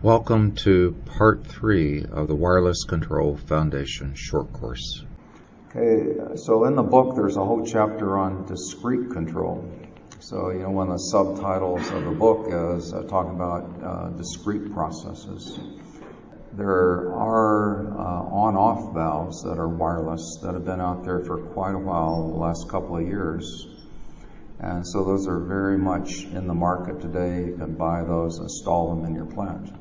Welcome to Part 3 of the Wireless Control Foundation short course. Okay, so in the book there's a whole chapter on discrete control. So, one of the subtitles of the book is talking about discrete processes. There are on-off valves that are wireless that have been out there for quite a while, the last couple of years. And so those are very much in the market today. You can buy those, install them in your plant.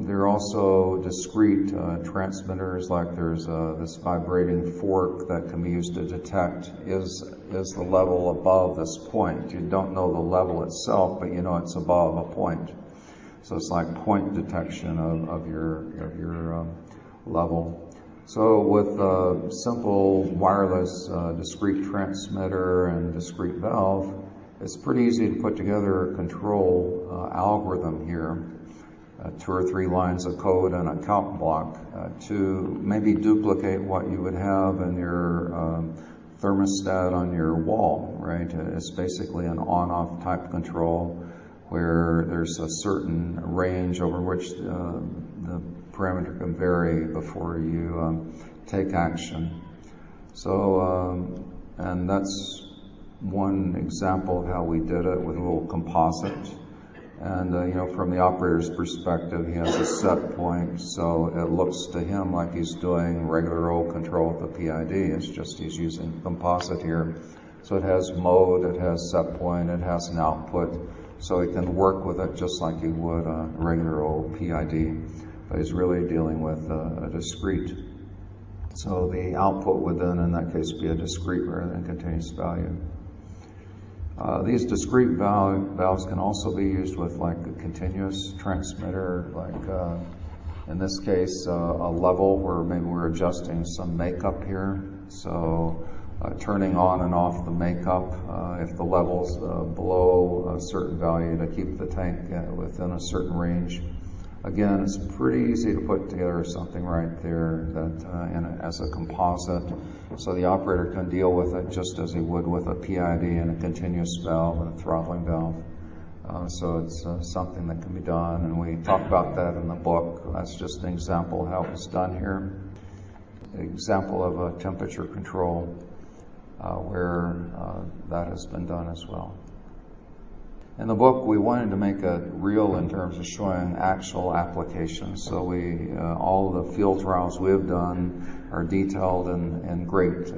There are also discrete transmitters, like there's this vibrating fork that can be used to detect is the level above this point. You don't know the level itself, but you know it's above a point. So it's like point detection of your level. So with simple wireless discrete transmitter and discrete valve, it's pretty easy to put together a control algorithm here, 2 or 3 lines of code and a calc block to maybe duplicate what you would have in your thermostat on your wall, right? It's basically an on-off type control where there's a certain range over which the parameter can vary before you take action. So, and that's one example of how we did it with a little composite. And from the operator's perspective, he has a set point, so it looks to him like he's doing regular old control with the PID. It's just he's using composite here. So it has mode, it has set point, it has an output, so he can work with it just like you would a regular old PID. But he's really dealing with a discrete. So the output would then, in that case, be a discrete rather than continuous value. These discrete valves can also be used with like a continuous transmitter, like in this case a level where maybe we're adjusting some makeup here. So turning on and off the makeup if the level's below a certain value to keep the tank within a certain range. Again, it's pretty easy to put together something right there that as a composite, so the operator can deal with it just as he would with a PID and a continuous valve and a throttling valve. So it's something that can be done, and we talk about that in the book. That's just an example of how it was done here. An example of a temperature control where that has been done as well. In the book, we wanted to make it real in terms of showing actual applications. So all the field trials we've done are detailed in great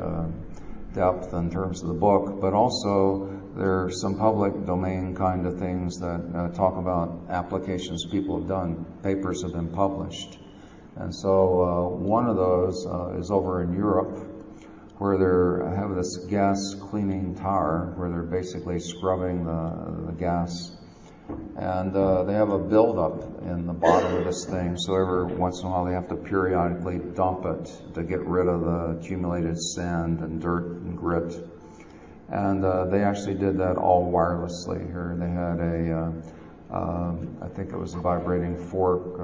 depth in terms of the book, but also there are some public domain kind of things that talk about applications people have done. Papers have been published. And so one of those is over in Europe, where they have this gas cleaning tower where they're basically scrubbing the gas. And they have a buildup in the bottom of this thing, so every once in a while they have to periodically dump it to get rid of the accumulated sand and dirt and grit. And they actually did that all wirelessly here. They had I think it was a vibrating fork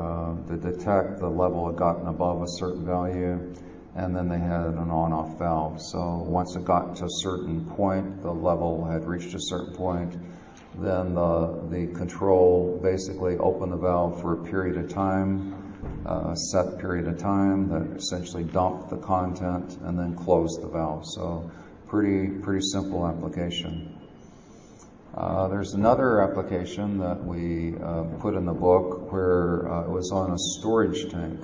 to detect the level had gotten above a certain value. And then they had an on-off valve. So once it got to a certain point, the level had reached a certain point, then the control basically opened the valve for a period of time, a set period of time that essentially dumped the content and then closed the valve. So pretty simple application. There's another application that we put in the book where it was on a storage tank.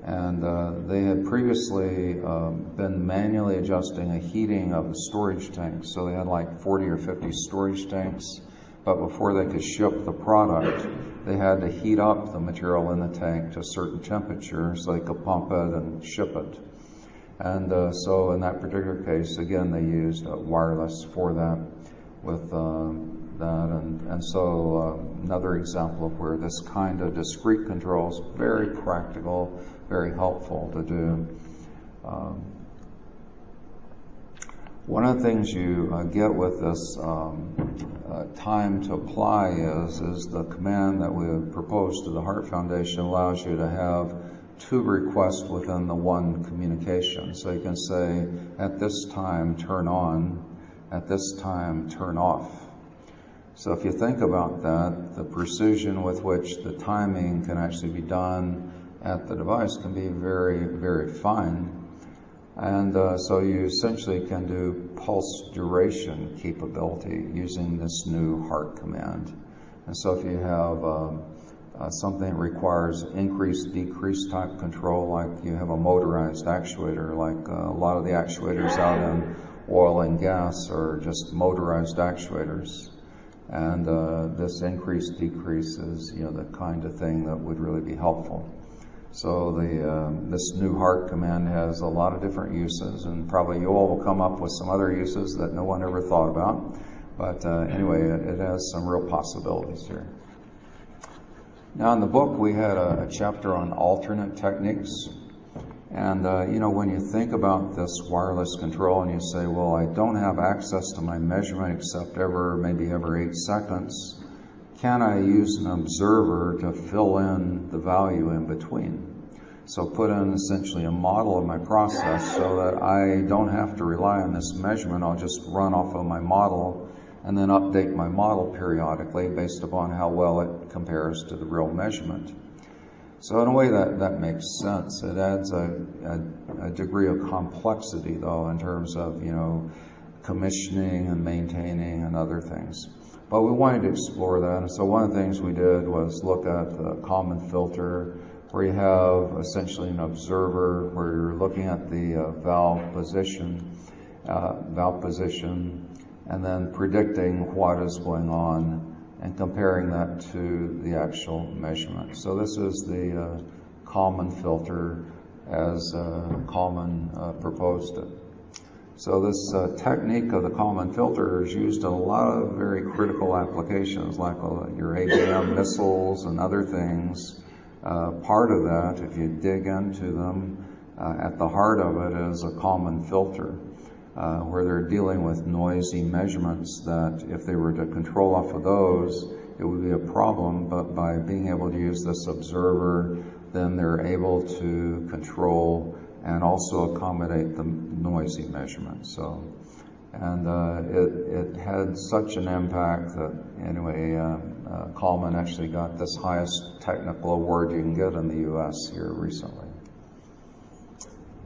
And they had previously been manually adjusting a heating of the storage tanks. So they had like 40 or 50 storage tanks, but before they could ship the product, they had to heat up the material in the tank to a certain temperature so they could pump it and ship it. And so in that particular case, again, they used wireless for that with that. And so another example of where this kind of discrete control is very practical, very helpful to do. One of the things you get with this time to apply is the command that we have proposed to the Heart Foundation allows you to have 2 requests within the one communication. So you can say, at this time, turn on, at this time, turn off. So if you think about that, the precision with which the timing can actually be done at the device can be very, very fine. And so you essentially can do pulse duration capability using this new HART command. And so if you have something that requires increase, decrease type control, like you have a motorized actuator, like a lot of the actuators out in oil and gas are just motorized actuators. And this increase, decrease is, the kind of thing that would really be helpful. So this new HART command has a lot of different uses, and probably you all will come up with some other uses that no one ever thought about. But anyway, it has some real possibilities here. Now in the book we had a chapter on alternate techniques. And when you think about this wireless control and you say, well, I don't have access to my measurement except maybe every 8 seconds, can I use an observer to fill in the value in between? So put in essentially a model of my process so that I don't have to rely on this measurement. I'll just run off of my model and then update my model periodically based upon how well it compares to the real measurement. So in a way that makes sense. It adds a degree of complexity though in terms of, commissioning and maintaining and other things. But we wanted to explore that, and so one of the things we did was look at the Kalman filter, where you have essentially an observer where you're looking at the valve position, and then predicting what is going on and comparing that to the actual measurement. So this is the Kalman filter as Kalman proposed it. So this technique of the Kalman filter is used in a lot of very critical applications, like your ABM missiles and other things. Part of that, if you dig into them, at the heart of it is a Kalman filter, where they're dealing with noisy measurements that if they were to control off of those, it would be a problem, but by being able to use this observer, then they're able to control and also accommodate the noisy measurements. So, and it had such an impact that anyway, Kalman actually got this highest technical award you can get in the U.S. here recently.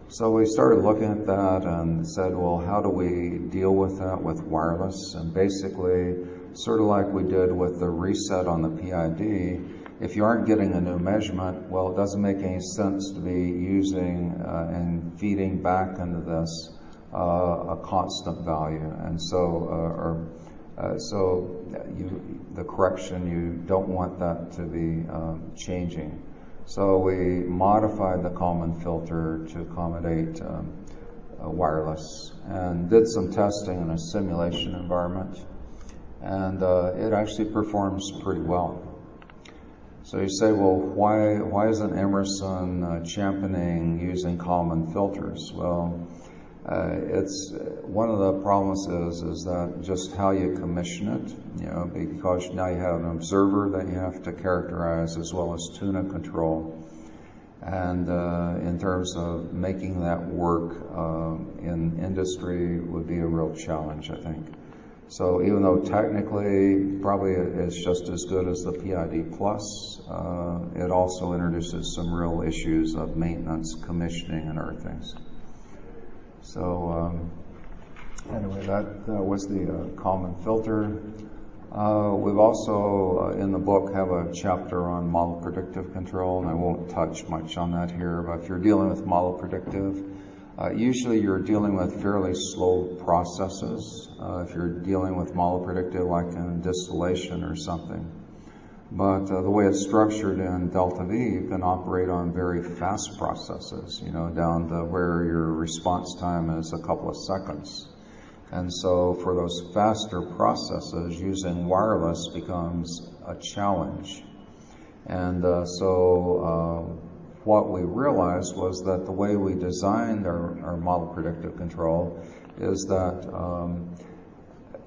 So we started looking at that and said, well, how do we deal with that with wireless? And basically, sort of like we did with the reset on the PID, if you aren't getting a new measurement, well, it doesn't make any sense to be using and feeding back into this a constant value. And so, the correction, you don't want that to be changing. So we modified the Kalman filter to accommodate wireless and did some testing in a simulation environment. And it actually performs pretty well. So you say, well, why isn't Emerson championing using Kalman filters? Well, it's one of the problems is that just how you commission it, because now you have an observer that you have to characterize as well as tune and control. And in terms of making that work in industry would be a real challenge, I think. So even though technically probably it's just as good as the PID Plus, it also introduces some real issues of maintenance, commissioning, and other things. So anyway, that was the Kalman filter. We've also, in the book, have a chapter on model predictive control, and I won't touch much on that here, but if you're dealing with model predictive, usually you're dealing with fairly slow processes if you're dealing with model predictive like in distillation or something. But the way it's structured in Delta V, you can operate on very fast processes, down to where your response time is a couple of seconds. And so for those faster processes, using wireless becomes a challenge. And what we realized was that the way we designed our model predictive control is that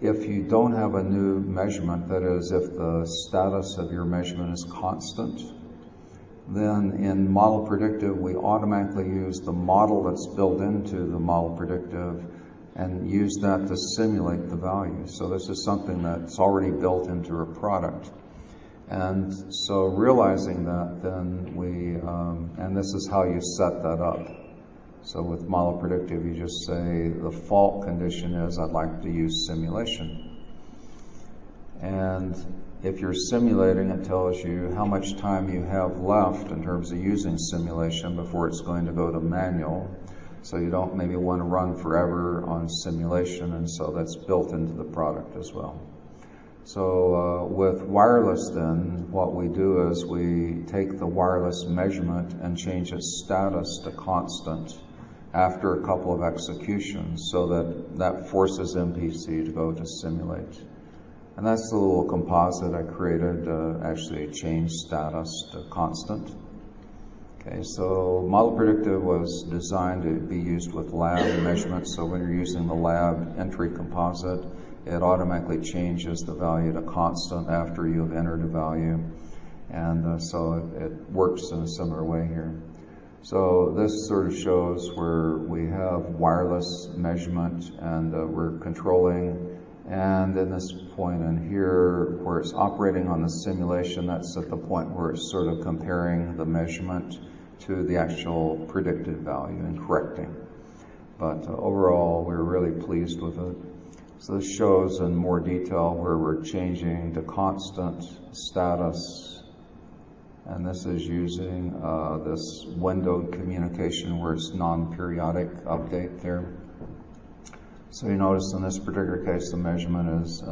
if you don't have a new measurement, that is, if the status of your measurement is constant, then in model predictive, we automatically use the model that's built into the model predictive and use that to simulate the value. So this is something that's already built into a product. And so realizing that, then and this is how you set that up. So with Model Predictive, you just say the default condition is I'd like to use simulation. And if you're simulating, it tells you how much time you have left in terms of using simulation before it's going to go to manual. So you don't maybe want to run forever on simulation, and so that's built into the product as well. So with wireless then, what we do is we take the wireless measurement and change its status to constant after a couple of executions, so that forces MPC to go to simulate. And that's the little composite I created, actually change status to constant. Okay, so Model Predictive was designed to be used with lab measurements, so when you're using the lab entry composite, it automatically changes the value to constant after you've entered a value. And so it works in a similar way here. So this sort of shows where we have wireless measurement and we're controlling. And in this point in here, where it's operating on the simulation, that's at the point where it's sort of comparing the measurement to the actual predicted value and correcting. But overall, we're really pleased with it. So this shows in more detail where we're changing to constant status. And this is using this windowed communication where it's non-periodic update there. So you notice in this particular case, the measurement is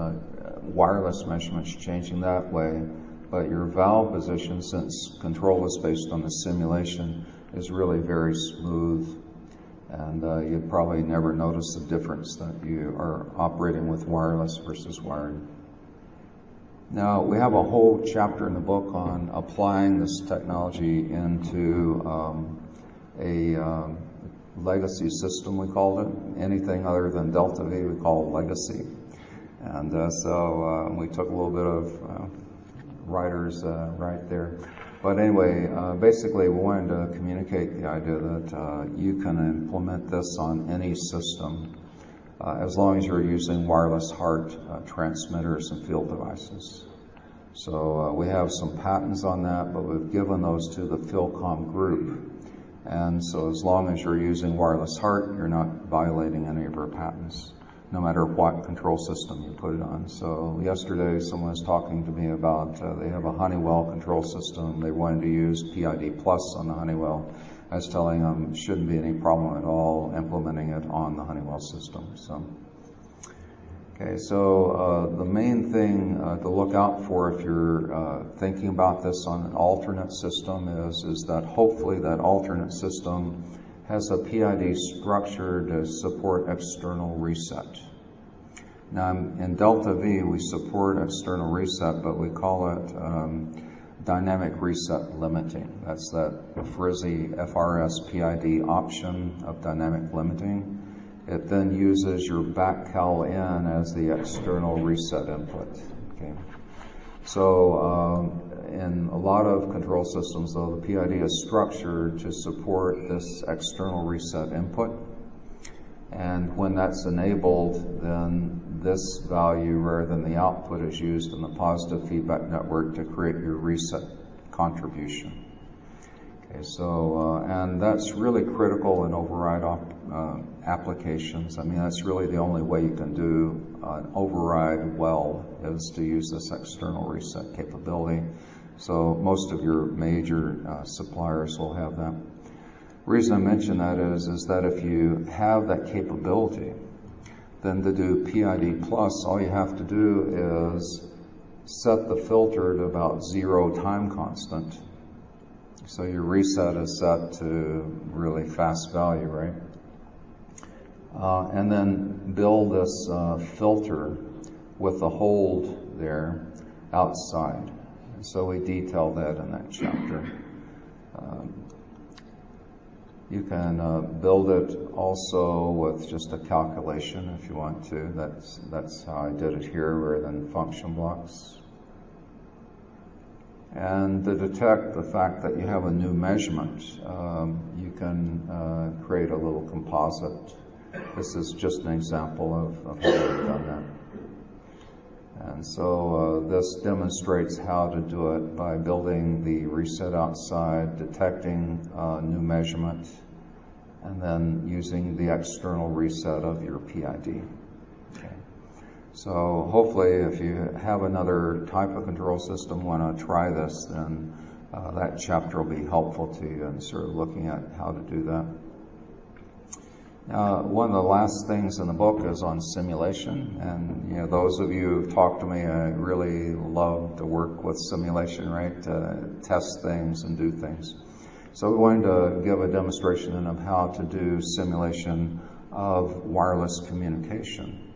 wireless measurements changing that way, but your valve position, since control is based on the simulation, is really very smooth, and you'd probably never notice the difference that you are operating with wireless versus wired. Now, we have a whole chapter in the book on applying this technology into a legacy system, we called it. Anything other than Delta V we call legacy. And so we took a little bit of writers right there. But anyway, basically we wanted to communicate the idea that you can implement this on any system as long as you're using wireless HART transmitters and field devices. So we have some patents on that, but we've given those to the Philcom group. And so as long as you're using wireless HART, you're not violating any of our patents, no matter what control system you put it on. So yesterday someone was talking to me about, they have a Honeywell control system. They wanted to use PID Plus on the Honeywell. I was telling them shouldn't be any problem at all implementing it on the Honeywell system. Okay, so the main thing to look out for if you're thinking about this on an alternate system is that hopefully that alternate system has a PID structure to support external reset. Now in Delta V we support external reset, but we call it dynamic reset limiting. That's that frizzy FRS PID option of dynamic limiting. It then uses your back-cal in as the external reset input. Okay. So in a lot of control systems, though, the PID is structured to support this external reset input. And when that's enabled, then this value rather than the output is used in the positive feedback network to create your reset contribution. Okay, so, and that's really critical in override applications. I mean, that's really the only way you can do an override well, is to use this external reset capability. So most of your major suppliers will have that. The reason I mention that is that if you have that capability, then to do PID plus, all you have to do is set the filter to about 0 time constant. So your reset is set to really fast value, right? And then build this filter with the hold there outside. And so we detail that in that chapter. You can build it also with just a calculation if you want to. That's how I did it here rather than function blocks. And to detect the fact that you have a new measurement, you can create a little composite this is just an example of how we've done that. And so this demonstrates how to do it by building the reset outside, detecting new measurement, and then using the external reset of your PID. Okay. So hopefully if you have another type of control system, want to try this, then that chapter will be helpful to you in sort of looking at how to do that. One of the last things in the book is on simulation, and those of you who've talked to me, I really love to work with simulation, right? To test things and do things. So we wanted to give a demonstration of how to do simulation of wireless communication.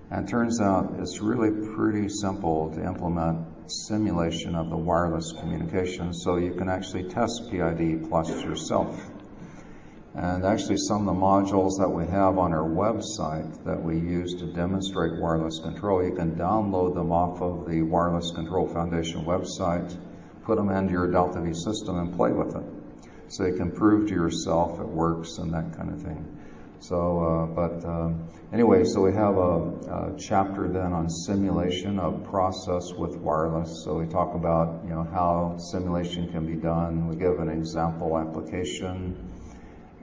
And it turns out it's really pretty simple to implement simulation of the wireless communication, so you can actually test PID plus yourself. And actually some of the modules that we have on our website that we use to demonstrate wireless control, you can download them off of the Wireless Control Foundation website, put them into your Delta V system and play with it. So you can prove to yourself it works and that kind of thing. So, anyway, so we have a chapter then on simulation of process with wireless. So we talk about, how simulation can be done. We give an example application.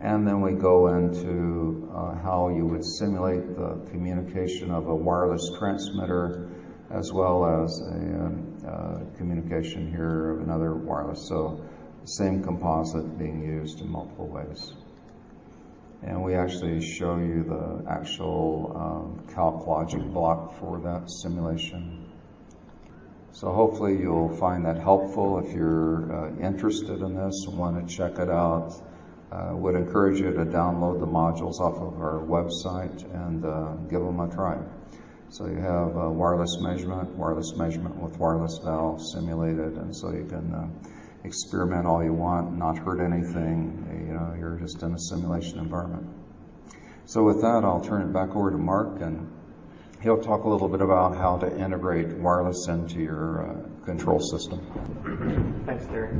And then we go into how you would simulate the communication of a wireless transmitter as well as a communication here of another wireless. So same composite being used in multiple ways. And we actually show you the actual calc logic block for that simulation. So hopefully you'll find that helpful if you're interested in this and want to check it out. Would encourage you to download the modules off of our website and give them a try. So you have wireless measurement with wireless valve simulated, and so you can experiment all you want, not hurt anything. You're just in a simulation environment. So with that, I'll turn it back over to Mark, and he'll talk a little bit about how to integrate wireless into your control system. Thanks, Terry.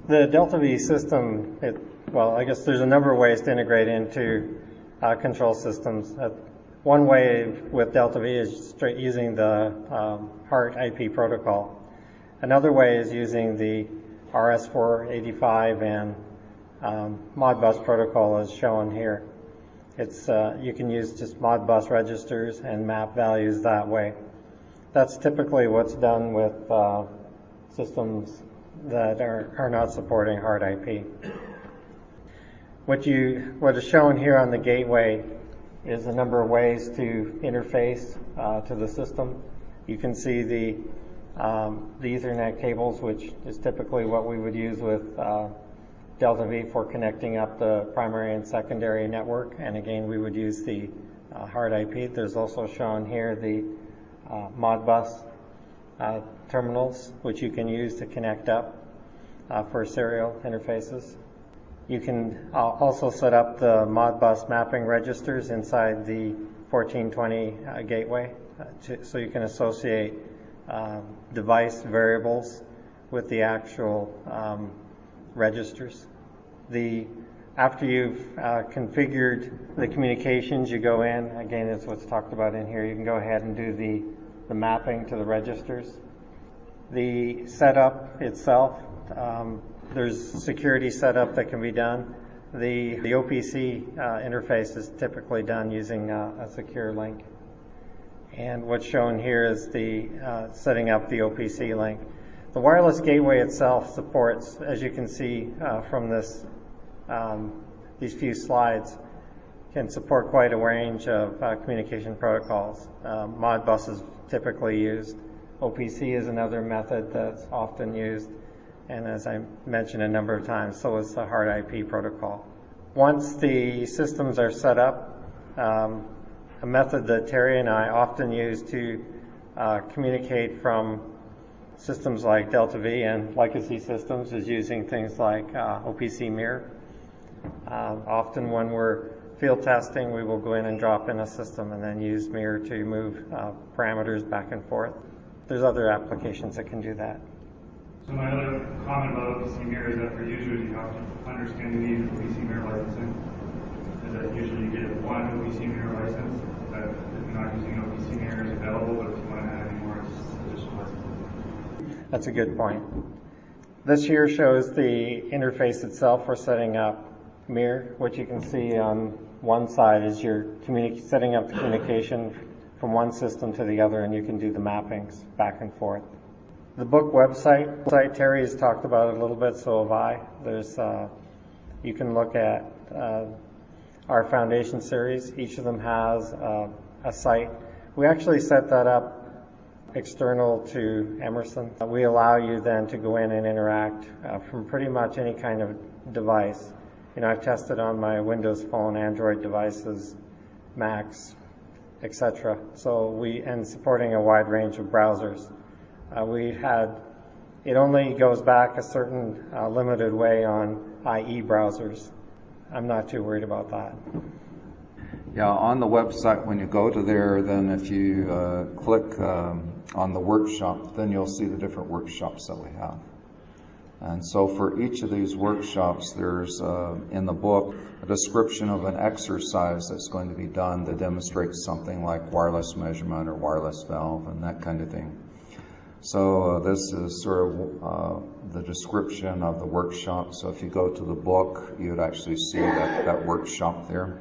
The Delta V system, I guess there's a number of ways to integrate into control systems. One way with Delta V is straight using the HART IP protocol. Another way is using the RS485 and Modbus protocol as shown here. You can use just Modbus registers and map values that way. That's typically what's done with systems that are not supporting HART IP. What is shown here on the gateway is a number of ways to interface to the system. You can see the Ethernet cables, which is typically what we would use with Delta V for connecting up the primary and secondary network. And again, we would use the HART IP. There's also shown here the Modbus terminals, which you can use to connect up for serial interfaces. You can also set up the Modbus mapping registers inside the 1420 gateway, so you can associate device variables with the actual registers. After you've configured the communications, you go in, again, that's what's talked about in here, you can go ahead and do the mapping to the registers. The setup itself, there's security setup that can be done. The OPC interface is typically done using a secure link. And what's shown here is the setting up the OPC link. The wireless gateway itself supports, as you can see from these few slides, can support quite a range of communication protocols. Modbus is typically used. OPC is another method that's often used. And as I mentioned a number of times, so is the HART IP protocol. Once the systems are set up, a method that Terry and I often use to communicate from systems like Delta V and legacy systems is using things like OPC mirror. Often when we're field testing, we will go in and drop in a system and then use mirror to move parameters back and forth. There's other applications that can do that. So my other comment about OPC mirror is that for users, you have to understand the need for OPC mirror licensing. is that usually you get one OPC mirror license. That if you're not using an OPC mirror, is available, but if you want to add any more, it's additional licenses. That's a good point. This here shows the interface itself for setting up Mir. What you can see on one side is you're setting up the communication from one system to the other, and you can do the mappings back and forth. The book website, Terry has talked about it a little bit, so have I. There's, you can look at our foundation series. Each of them has a site. We actually set that up external to Emerson. We allow you then to go in and interact from pretty much any kind of device. You know, I've tested on my Windows Phone, Android devices, Macs, etc. And supporting a wide range of browsers. It only goes back a certain limited way on IE browsers. I'm not too worried about that. Yeah, on the website, when you go to there, then if you click on the workshop, then you'll see the different workshops that we have. And so for each of these workshops, there's in the book a description of an exercise that's going to be done to demonstrate something like wireless measurement or wireless valve and that kind of thing. So this is sort of the description of the workshop. So if you go to the book, you'd actually see that workshop there.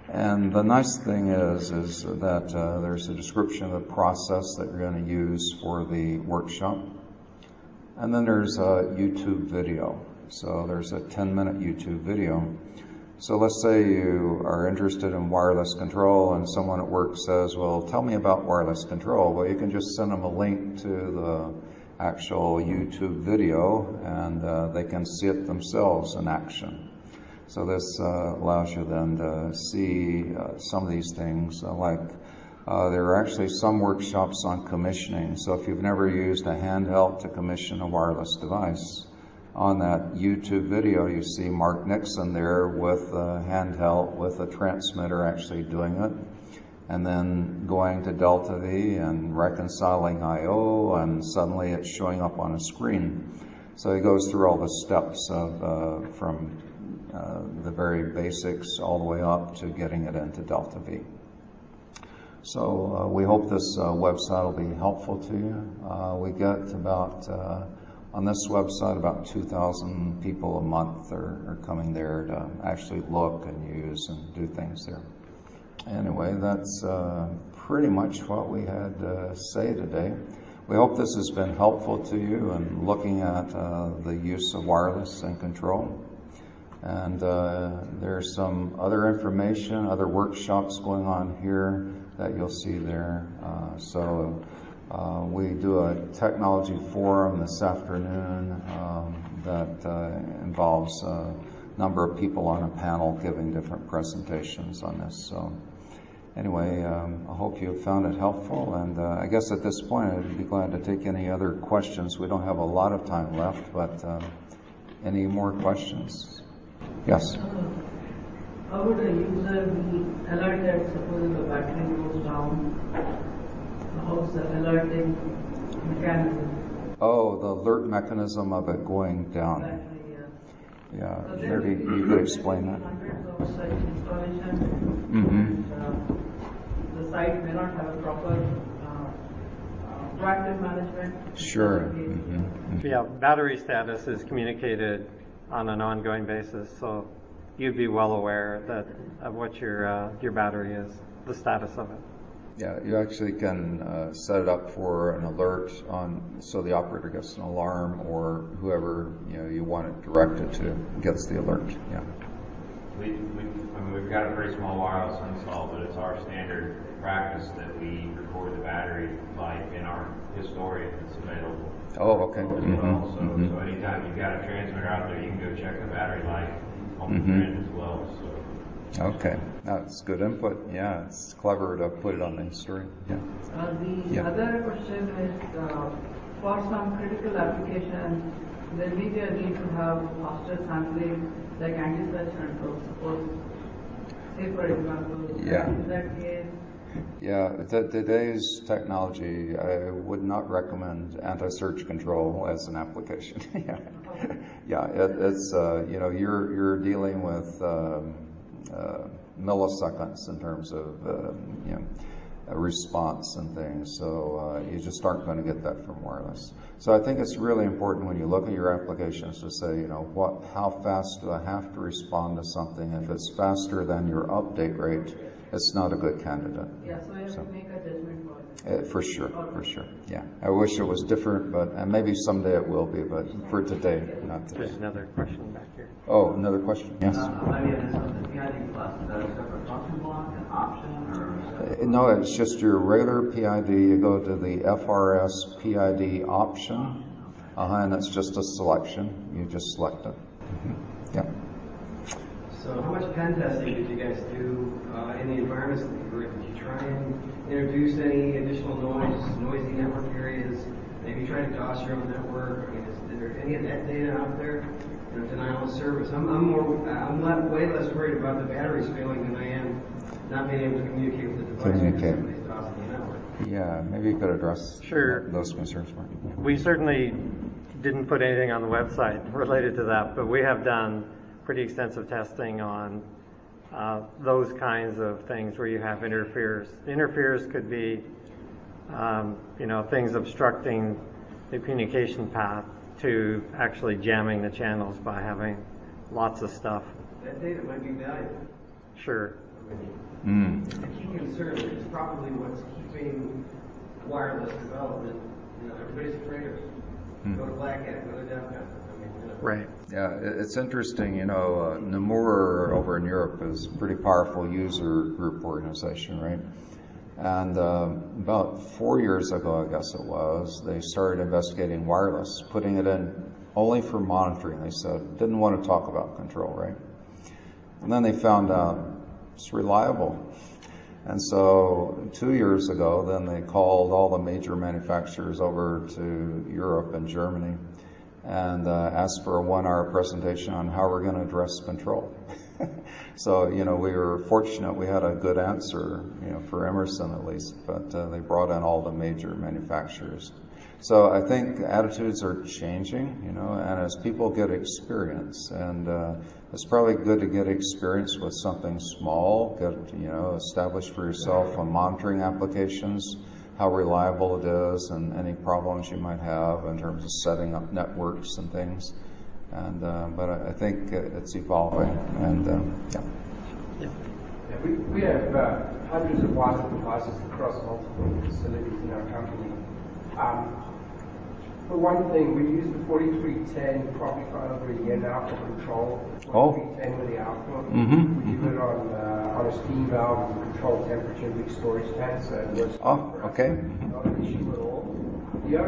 And the nice thing is that there's a description of the process that you're going to use for the workshop. And then there's a YouTube video. So there's a 10-minute YouTube video. So let's say you are interested in wireless control and someone at work says, well, tell me about wireless control. Well, you can just send them a link to the actual YouTube video and they can see it themselves in action. So this allows you then to see some of these things there are actually some workshops on commissioning. So if you've never used a handheld to commission a wireless device, on that YouTube video you see Mark Nixon there with a handheld with a transmitter actually doing it, and then going to Delta V and reconciling I/O, and suddenly it's showing up on a screen. So he goes through all the steps of from the very basics all the way up to getting it into Delta V. So we hope this website will be helpful to you. We get about, on this website, about 2,000 people a month are coming there to actually look and use and do things there. Anyway, that's pretty much what we had to say today. We hope this has been helpful to you in looking at the use of wireless and control. And there's some other information, other workshops going on here that you'll see there. We do a technology forum this afternoon that involves a number of people on a panel giving different presentations on this. So anyway, I hope you found it helpful, and I guess at this point I'd be glad to take any other questions. We don't have a lot of time left, but any more questions? Yes? How would a user be alerted, suppose the battery goes down? How's the alerting mechanism? Oh, the alert mechanism of it going down. Battery, Yeah, so maybe you could explain that. Hundreds of such installations. Mm-hmm. The site may not have a proper proactive management. Sure. Mm-hmm. Yeah, battery status is communicated on an ongoing basis, so you'd be well aware of what your battery is, the status of it. Yeah, you actually can set it up for an alert so the operator gets an alarm, or whoever you want it directed to gets the alert. Yeah. We've got a pretty small wireless install, but it's our standard practice that we record the battery life in our historian that's available. Oh, okay. As well. So anytime you've got a transmitter out there, you can go check the battery life on the grid as well. So. Okay, that's good input. Yeah, it's clever to put it on the history. Yeah. The other question is, for some critical applications, there may be a need to have faster sampling, like anti-surge control. Suppose, say for example, in that case. Yeah, today's technology, I would not recommend anti-surge control as an application. Yeah, it's you're dealing with milliseconds in terms of a response and things. So you just aren't going to get that from wireless. So I think it's really important when you look at your applications to say, how fast do I have to respond to something? If it's faster than your update rate, it's not a good candidate. Yeah, so I have to make a judgment call. For sure. Yeah, I wish it was different, but maybe someday it will be. But for today, not today. There's another question back here. Oh, another question? Yes. Maybe it is on the PID plus. Is that a separate function block, an option, or? No, it's just your regular PID. You go to the FRS PID option, and it's just a selection. You just select it. Yeah. So how much pen testing did you guys do in the environments that you were in? Did you try and introduce any additional noisy network areas? Maybe try to DOS your own network? I mean, is there any of that data out there? Denial of service. I'm way less worried about the batteries failing than I am not being able to communicate with the device. Communicate. DOSing the network. Yeah, maybe you could address those concerns, Mark. We certainly didn't put anything on the website related to that, but we have done pretty extensive testing on those kinds of things where you have interferes. Interferes could be, things obstructing the communication path to actually jamming the channels by having lots of stuff. That data might be valuable. Sure. The key concern is probably what's keeping wireless development. Everybody's afraid of go to Black Hat, go to DEF. Right. Yeah, it's interesting. Nomura over in Europe is a pretty powerful user group organization, right? And about 4 years ago, I guess it was, they started investigating wireless, putting it in only for monitoring. They said, didn't want to talk about control, right? And then they found out it's reliable. And so 2 years ago, then they called all the major manufacturers over to Europe and Germany and asked for a 1-hour presentation on how we're going to address control. So, we were fortunate we had a good answer, for Emerson at least, but they brought in all the major manufacturers. So I think attitudes are changing, and as people get experience, and it's probably good to get experience with something small, establish for yourself on monitoring applications, how reliable it is, and any problems you might have in terms of setting up networks and things. And but I think it's evolving, and we have hundreds of wireless devices across multiple facilities in our company. For one thing, we use the 4310 probably for over a year now for control. 4310 with the output. We do it on a steam valve to control temperature, big storage tank, so it works. Okay. Not an issue at all. The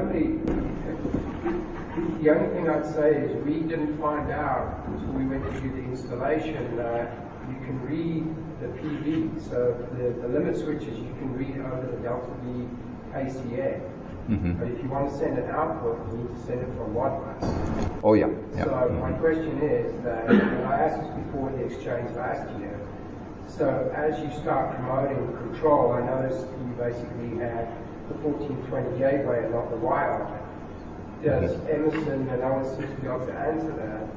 only thing I'd say is we didn't find out until we went to do the installation that you can read the PV. So the limit switches you can read over the Delta V ACA. But if you want to send an output, you need to send it from Modbus. Oh, yeah. So my question is that, and I asked this before the exchange last year, so as you start promoting control, I noticed you basically had the 1420 gateway and not the wireline. Does Emerson and OSS be able to answer that?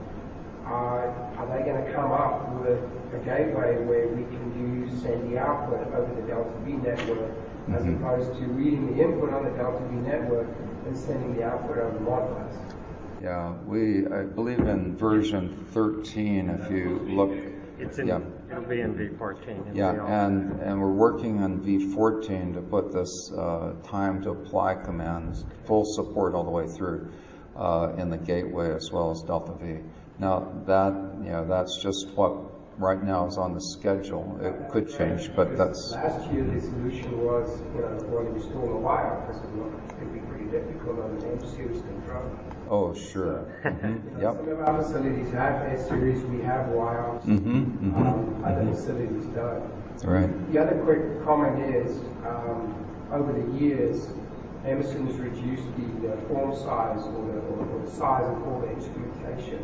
Are they going to come up with a gateway where we can send the output over the Delta V network as opposed to reading the input on the Delta V network and sending the output over Modbus? Yeah, I believe in version 13, if you look. It'll be in V14. And we're working on V14 to put this time to apply commands, full support all the way through in the gateway as well as Delta V. Now that's just what right now is on the schedule. It could change, but that's... Last year the solution was, well, install a wire, because it could be pretty difficult on an M-series control. Oh, sure. Yep. Some of our facilities have S-series, we have wires. Other facilities don't. Right. The other quick comment is, over the years, Emerson has reduced the form size or the size of all the instrumentation.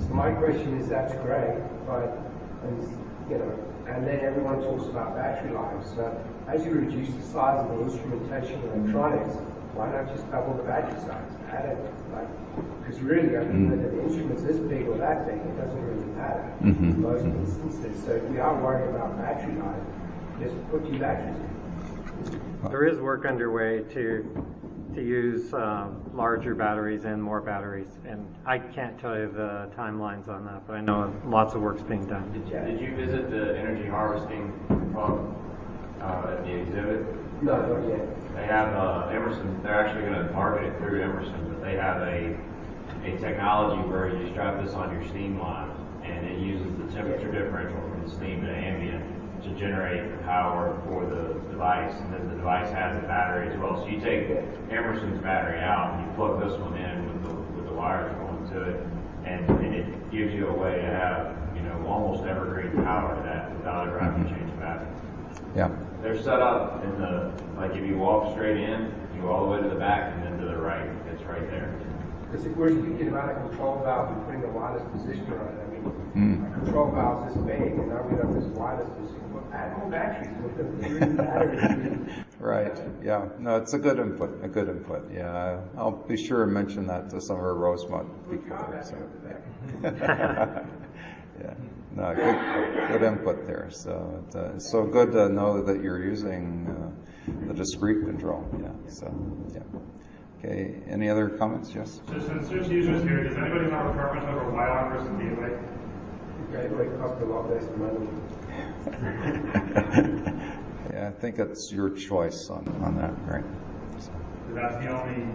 So my question is, that's great, but and then everyone talks about battery life. So as you reduce the size of the instrumentation and electronics, why not just double the battery size? added, because really, I mean, whether the instrument's this big or that big, it doesn't really matter in most instances. So if we are worried about battery life, just put 2 batteries in. There is work underway to use larger batteries and more batteries, and I can't tell you the timelines on that, but I know lots of work's being done. Did you visit the energy harvesting hub at the exhibit? No, not yet. They have Emerson. They're actually going to market it through Emerson, but they have a technology where you strap this on your steam line, and it uses the temperature differential from the steam to ambient to generate the power for the device, and then the device has a battery as well. So you take Emerson's battery out and you plug this one in with the wires going to it, and it gives you a way to have, you know, almost evergreen power to that without ever having to change the battery. Yeah. They're set up in the, like if you walk straight in, you go all the way to the back and then to the right. It's right there. Because if we're thinking about a control valve and putting a wireless positioner on it, I mean, a control valve is this big, and now we have this wireless positioner. Add more batteries with the batteries. Right. Yeah. No, it's a good input. A good input. Yeah. I'll be sure and mention that to some of our Rosemont people there. So, yeah. Yeah. No, good input there. So it's so good to know that you're using the discrete control. Yeah. So yeah. Okay. Any other comments? Yes. So since there's users here, does anybody have a preference over Wi-Fi versus gateway? Gateway costs a lot less money. Yeah, I think it's your choice on that, right? So. That's the only,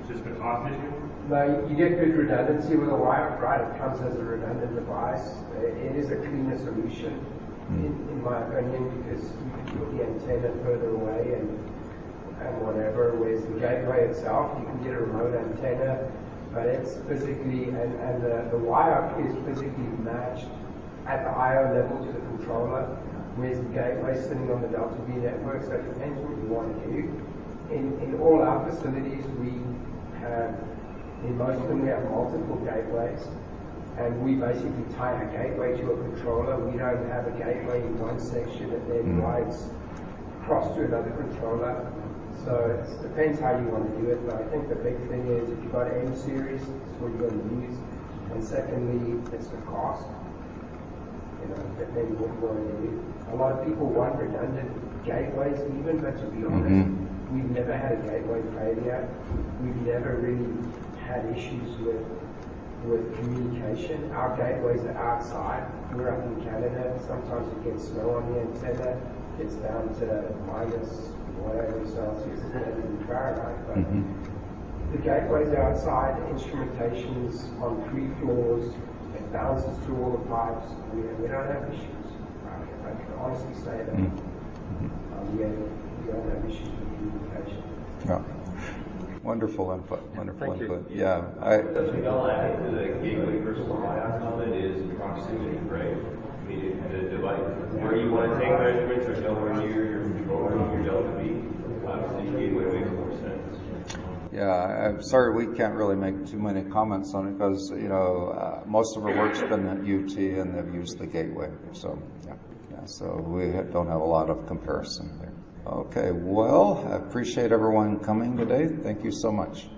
just the cost issue? No, you get good redundancy with a wire, right? It comes as a redundant device. It is a cleaner solution, in my opinion, because you can put the antenna further away and whatever. Whereas the gateway itself, you can get a remote antenna, but it's physically, and the wire is physically matched at the I/O level to the controller, whereas the gateway is sitting on the Delta V network, so it depends what you want to do. In all our facilities, we have, in most of them, we have multiple gateways, and we basically tie a gateway to a controller. We don't have a gateway in one section and then rides across to another controller. So it depends how you want to do it, but I think the big thing is if you've got M series, it's what you're going to use, and secondly, it's the cost. You know, depending what you want to do. A lot of people want redundant gateways even, but to be honest, we've never had a gateway failure. We've never really had issues with communication. Our gateways are outside. We're up in Canada. Sometimes it gets snow on the antenna. It's down to minus whatever Celsius. It's not even Fahrenheit, but the gateways are outside. The instrumentation's on 3 floors. It bounces through all the pipes. We don't have issues. I can honestly say that. We don't have issues with communication. Yeah. Wonderful input. Wonderful Thank input. you. Yeah. Miguel, I think the gateway versus Wi-Fi comment is proximity, right? I mean, the device, where you want to take measurements or nowhere near your controller, your Delta V, obviously gateway makes more sense. Yeah, I'm sorry we can't really make too many comments on it because, you know, most of our work's been at UT and they've used the gateway. So, yeah so we don't have a lot of comparison there. Okay, well, I appreciate everyone coming today. Thank you so much.